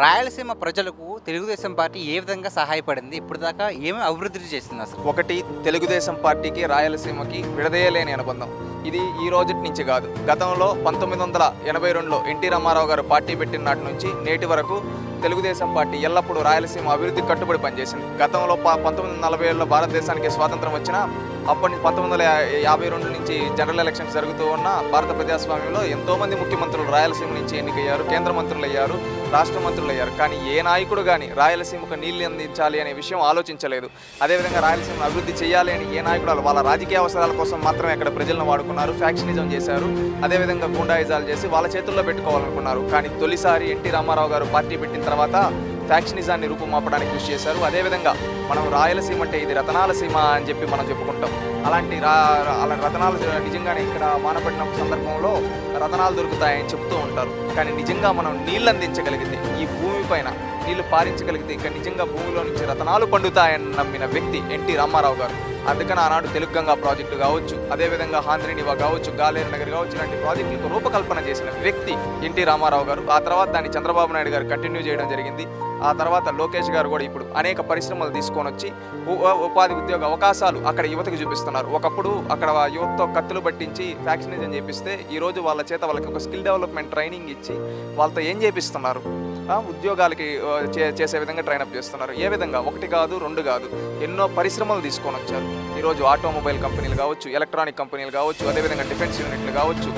రాయలసీమ ప్రజలకు తెలుగుదేశం పార్టీ ఏ విధంగా సహాయపడింది? ఇప్పటిదాకా ఏమి అభివృద్ధి చేసింది అసలు? ఒకటి, తెలుగుదేశం పార్టీకి రాయలసీమకి విడదీయలేని అనుబంధం. ఇది ఈ రోజుటి నుంచి కాదు. గతంలో 1982లో ఎన్టీ రామారావు గారు పార్టీ పెట్టిన నాటి నుంచి నేటి వరకు తెలుగుదేశం పార్టీ ఎల్లప్పుడూ రాయలసీమ అభివృద్ధికి కట్టుబడి పనిచేసింది. గతంలో 1947లో భారతదేశానికి స్వాతంత్రం వచ్చినా అప్పటి 1952 నుంచి జనరల్ ఎలక్షన్స్ జరుగుతూ ఉన్న భారత ప్రజాస్వామ్యంలో ఎంతోమంది ముఖ్యమంత్రులు రాయలసీమ నుంచి ఎన్నికయ్యారు, కేంద్ర మంత్రులు అయ్యారు, రాష్ట్ర మంత్రులు అయ్యారు. కానీ ఏ నాయకుడు కానీ రాయలసీమకు నీళ్లు అందించాలి అనే విషయం ఆలోచించలేదు. అదేవిధంగా రాయలసీమను అభివృద్ధి చేయాలి అని ఏ నాయకుడు వాళ్ళ రాజకీయ అవసరాల కోసం మాత్రమే అక్కడ ప్రజలను వాడుకున్నారు, ఫ్యాక్షనిజం చేశారు, అదేవిధంగా గూండాయిజాలు చేసి వాళ్ళ చేతుల్లో పెట్టుకోవాలనుకున్నారు. కానీ తొలిసారి ఎన్టీ రామారావు గారు పార్టీ పెట్టిన తర్వాత ఫ్యాక్షనిజాన్ని రూపుమాపడానికి కృషి చేశారు. అదేవిధంగా మనం రాయలసీమ అంటే ఇది రతనాల సీమ అని చెప్పి మనం చెప్పుకుంటాం. అలాంటి రతనాలు నిజంగానే ఇక్కడ వానపడిన సందర్భంలో రతనాలు దొరుకుతాయని చెప్తూ ఉంటారు. కానీ నిజంగా మనం నీళ్ళు అందించగలిగితే, ఈ భూమి పైన నీళ్లు పారించగలిగితే ఇక్కడ నిజంగా భూమిలో నుంచి రతనాలు పండుతాయని నమ్మిన వ్యక్తి ఎన్టీ రామారావు గారు. అందుకని ఆనాడు తెలుగు గంగా ప్రాజెక్టు కావచ్చు, అదేవిధంగా ఆంధ్రనివా కావచ్చు, గాలేరు నగర్ కావచ్చు, ఇలాంటి ప్రాజెక్టులకు రూపకల్పన చేసిన వ్యక్తి ఎన్టీ రామారావు గారు. ఆ తర్వాత దాన్ని చంద్రబాబు నాయుడు గారు కంటిన్యూ చేయడం జరిగింది. ఆ తర్వాత లోకేష్ గారు కూడా ఇప్పుడు అనేక పరిశ్రమలు తీసుకొని వచ్చి ఉపాధి ఉద్యోగ అవకాశాలు అక్కడ యువతకు చూపిస్తున్నారు. ఒకప్పుడు అక్కడ యువతతో కత్తులు పట్టించి ఫ్యాక్షనిజం చేపిస్తే ఈరోజు వాళ్ళ చేత వాళ్ళకి ఒక స్కిల్ డెవలప్మెంట్ ట్రైనింగ్ ఇచ్చి వాళ్ళతో ఏం చేపిస్తున్నారు, ఉద్యోగాలకి చేసే విధంగా ట్రైనప్ చేస్తున్నారు. ఏ విధంగా? ఒకటి కాదు, రెండు కాదు, ఎన్నో పరిశ్రమలు తీసుకొని వచ్చారు. ఈరోజు ఆటోమొబైల్ కంపెనీలు కావచ్చు, ఎలక్ట్రానిక్ కంపెనీలు కావచ్చు, అదేవిధంగా డిఫెన్స్ యూనిట్లు కావచ్చు,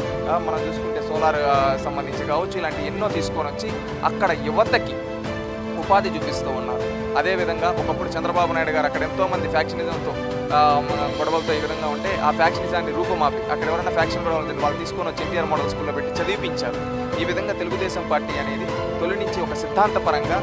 మనం చూసుకుంటే సోలార్ సంబంధించి కావచ్చు, ఇలాంటి ఎన్నో తీసుకొని వచ్చి అక్కడ యువతకి ఉపాధి చూపిస్తూ ఉన్నారు. అదేవిధంగా ఒకప్పుడు చంద్రబాబు నాయుడు గారు అక్కడ ఎంతోమంది ఫ్యాక్షనిజంతో గొడవలతో ఈ విధంగా ఉంటే ఆ ఫ్యాక్షనిజాన్ని రూపుమాపి అక్కడ ఎవరైనా ఫ్యాక్షన్ గొడవలు ఉంటే వాళ్ళు తీసుకొని వచ్చి ఎన్టీఆర్ మోడల్ స్కూల్లో పెట్టి చదివించారు. ఈ విధంగా తెలుగుదేశం పార్టీ అనేది తొలి నుంచి ఒక సిద్ధాంతపరంగా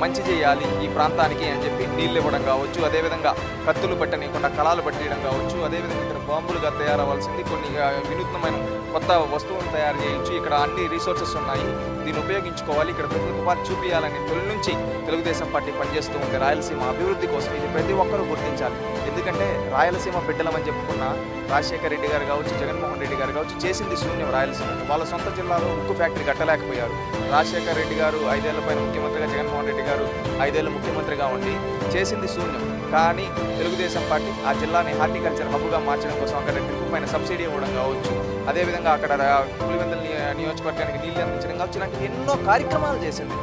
మంచి చేయాలి ఈ ప్రాంతానికి అని చెప్పి నీళ్ళు ఇవ్వడం కావచ్చు, అదేవిధంగా కత్తులు పట్టనీయకుండా కళాలు పట్టేయడం కావచ్చు, అదేవిధంగా ఇక్కడ బాంబులుగా తయారవ్వాల్సింది కొన్ని వినూత్నమైన కొత్త వస్తువులు తయారు చేయొచ్చు, ఇక్కడ అన్ని రిసోర్సెస్ ఉన్నాయి, దీన్ని ఉపయోగించుకోవాలి, ఇక్కడ ప్రజలకు ఉపాధి చూపించాలని తొలి నుంచి తెలుగుదేశం పార్టీ పనిచేస్తూ ఉంది రాయలసీమ అభివృద్ధి కోసం. ఇది ప్రతి ఒక్కరూ గుర్తించాలి. ఎందుకంటే రాయలసీమ బిడ్డలమని చెప్పుకున్న రాజశేఖర రెడ్డి గారు కావచ్చు, జగన్మోహన్ రెడ్డి గారు కావచ్చు, చేసింది శూన్యం రాయలసీమ. వాళ్ళ సొంత జిల్లాలో ఉక్కు ఫ్యాక్టరీ కట్టలేకపోయారు. రాజశేఖర రెడ్డి గారు 5 ఏళ్ల పైన ముఖ్యమంత్రిగా, జగన్మోహన్ రెడ్డి గారు 5 ఏళ్ళు ముఖ్యమంత్రిగా ఉండి చేసింది శూన్యం. కానీ తెలుగుదేశం పార్టీ ఆ జిల్లాని హార్టికల్చర్ హబ్గా మార్చడం కోసం అక్కడ ట్రిప్ పైన సబ్సిడీ ఇవ్వడం కావచ్చు, అదేవిధంగా అక్కడ పులివెందుల నియోజకవర్గానికి నీళ్ళు అందించడం కావచ్చు, ఇలాంటి ఎన్నో కార్యక్రమాలు చేసింది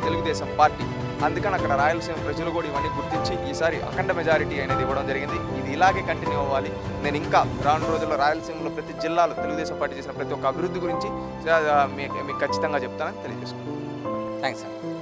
తెలుగుదేశం పార్టీ. అందుకని అక్కడ రాయలసీమ ప్రజలు కూడా ఇవన్నీ గుర్తించి ఈసారి అఖండ మెజారిటీ అనేది ఇవ్వడం జరిగింది. ఇది ఇలాగే కంటిన్యూ అవ్వాలి. నేను ఇంకా రాను రోజుల్లో రాయలసీమలో ప్రతి జిల్లాలో తెలుగుదేశం పార్టీ చేసిన ప్రతి ఒక్క అభివృద్ధి గురించి మీకు ఖచ్చితంగా చెప్తానని తెలియజేసుకుంటాను. థ్యాంక్స్ అండి.